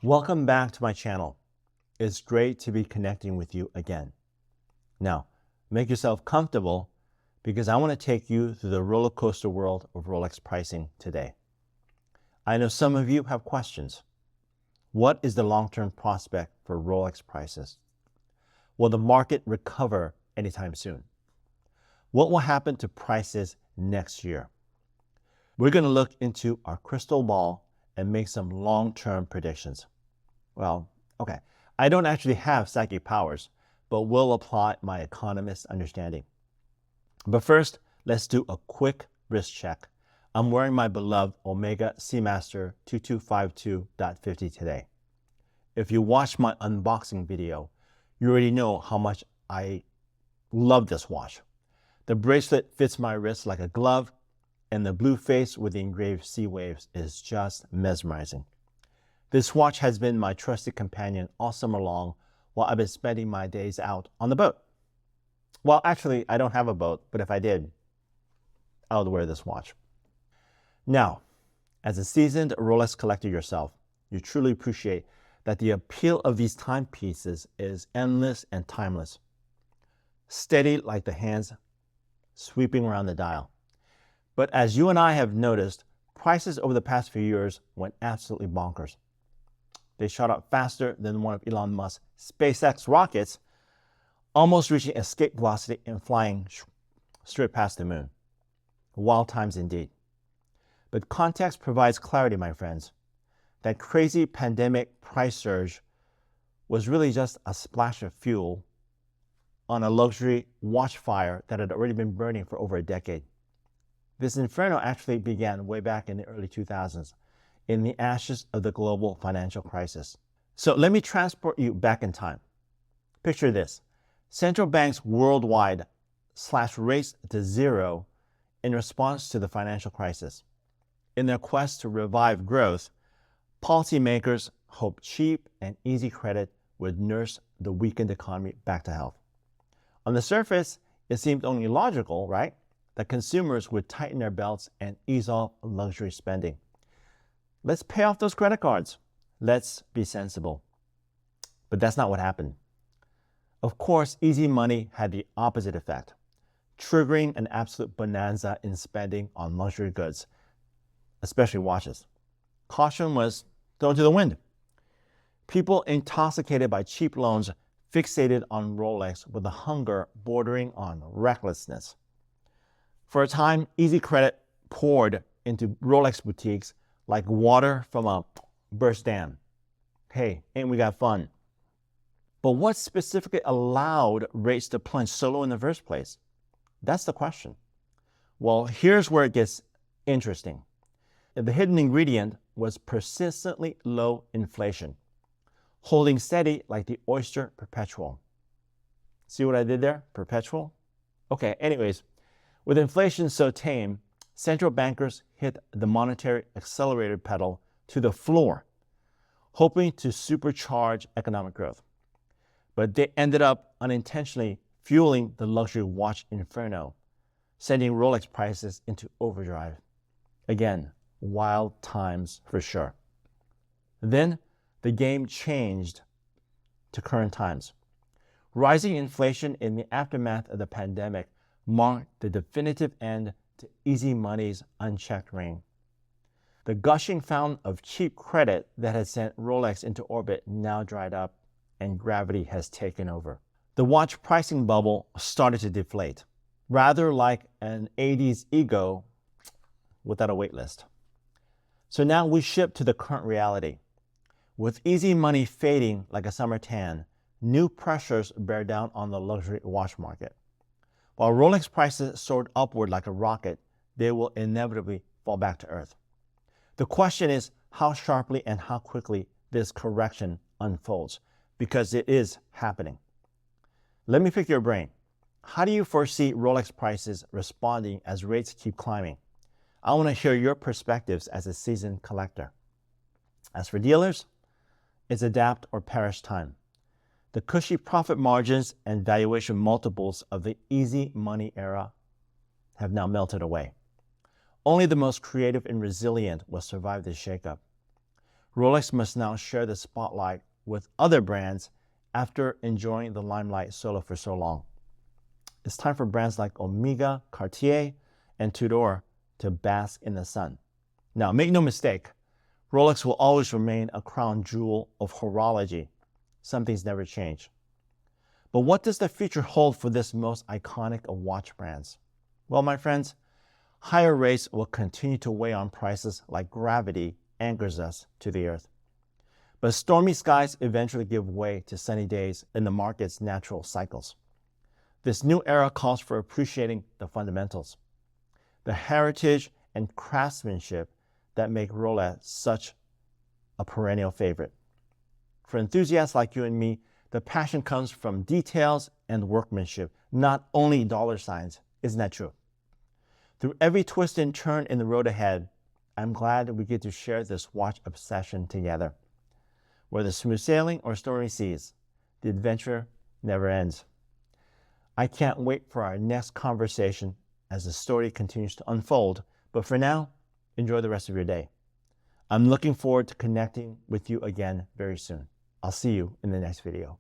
Welcome back to my channel. It's great to be connecting with you again. Now, make yourself comfortable because I want to take you through the roller coaster world of Rolex pricing today. I know some of you have questions. What is the long-term prospect for Rolex prices? Will the market recover anytime soon? What will happen to prices next year? We're going to look into our crystal ball and make some long-term predictions. Well, okay, I don't actually have psychic powers, but will apply my economist understanding. But first, let's do a quick wrist check. I'm wearing my beloved Omega Seamaster 2252.50 today. If you watched my unboxing video, you already know how much I love this watch. The bracelet fits my wrist like a glove, and the blue face with the engraved sea waves is just mesmerizing. This watch has been my trusted companion all summer long while I've been spending my days out on the boat. Well, actually, I don't have a boat, but if I did, I would wear this watch. Now, as a seasoned Rolex collector yourself, you truly appreciate that the appeal of these timepieces is endless and timeless. Steady like the hands sweeping around the dial. But as you and I have noticed, prices over the past few years went absolutely bonkers. They shot up faster than one of Elon Musk's SpaceX rockets, almost reaching escape velocity and flying straight past the moon. Wild times indeed. But context provides clarity, my friends. That crazy pandemic price surge was really just a splash of fuel on a luxury watch fire that had already been burning for over a decade. This inferno actually began way back in the early 2000s in the ashes of the global financial crisis. So let me transport you back in time. Picture this. Central banks worldwide slashed rates to zero in response to the financial crisis. In their quest to revive growth, policymakers hoped cheap and easy credit would nurse the weakened economy back to health. On the surface, it seemed only logical, right, that consumers would tighten their belts and ease off luxury spending. Let's pay off those credit cards. Let's be sensible. But that's not what happened. Of course, easy money had the opposite effect, triggering an absolute bonanza in spending on luxury goods, especially watches. Caution was thrown to the wind. People intoxicated by cheap loans fixated on Rolex with a hunger bordering on recklessness. For a time, easy credit poured into Rolex boutiques like water from a burst dam. Hey, ain't we got fun? But what specifically allowed rates to plunge so low in the first place? That's the question. Well, here's where it gets interesting. The hidden ingredient was persistently low inflation, holding steady like the oyster perpetual. See what I did there? Perpetual? Okay, anyways, with inflation so tame, central bankers hit the monetary accelerator pedal to the floor, hoping to supercharge economic growth. But they ended up unintentionally fueling the luxury watch inferno, sending Rolex prices into overdrive. Again, wild times for sure. Then the game changed to current times. Rising inflation in the aftermath of the pandemic marked the definitive end to easy money's unchecked reign. The gushing fountain of cheap credit that had sent Rolex into orbit now dried up, and gravity has taken over. The watch pricing bubble started to deflate, rather like an 80s ego without a wait list. So now we ship to the current reality. With easy money fading like a summer tan, new pressures bear down on the luxury watch market. While Rolex prices soared upward like a rocket, they will inevitably fall back to earth. The question is how sharply and how quickly this correction unfolds, because it is happening. Let me pick your brain. How do you foresee Rolex prices responding as rates keep climbing? I want to hear your perspectives as a seasoned collector. As for dealers, it's adapt or perish time. The cushy profit margins and valuation multiples of the easy money era have now melted away. Only the most creative and resilient will survive this shakeup. Rolex must now share the spotlight with other brands after enjoying the limelight solo for so long. It's time for brands like Omega, Cartier, and Tudor to bask in the sun. Now, make no mistake, Rolex will always remain a crown jewel of horology. Some things never change. But what does the future hold for this most iconic of watch brands? Well, my friends, higher rates will continue to weigh on prices like gravity anchors us to the earth. But stormy skies eventually give way to sunny days in the market's natural cycles. This new era calls for appreciating the fundamentals, the heritage and craftsmanship that make Rolex such a perennial favorite. For enthusiasts like you and me, the passion comes from details and workmanship, not only dollar signs. Isn't that true? Through every twist and turn in the road ahead, I'm glad we get to share this watch obsession together. Whether smooth sailing or stormy seas, the adventure never ends. I can't wait for our next conversation as the story continues to unfold, but for now, enjoy the rest of your day. I'm looking forward to connecting with you again very soon. I'll see you in the next video.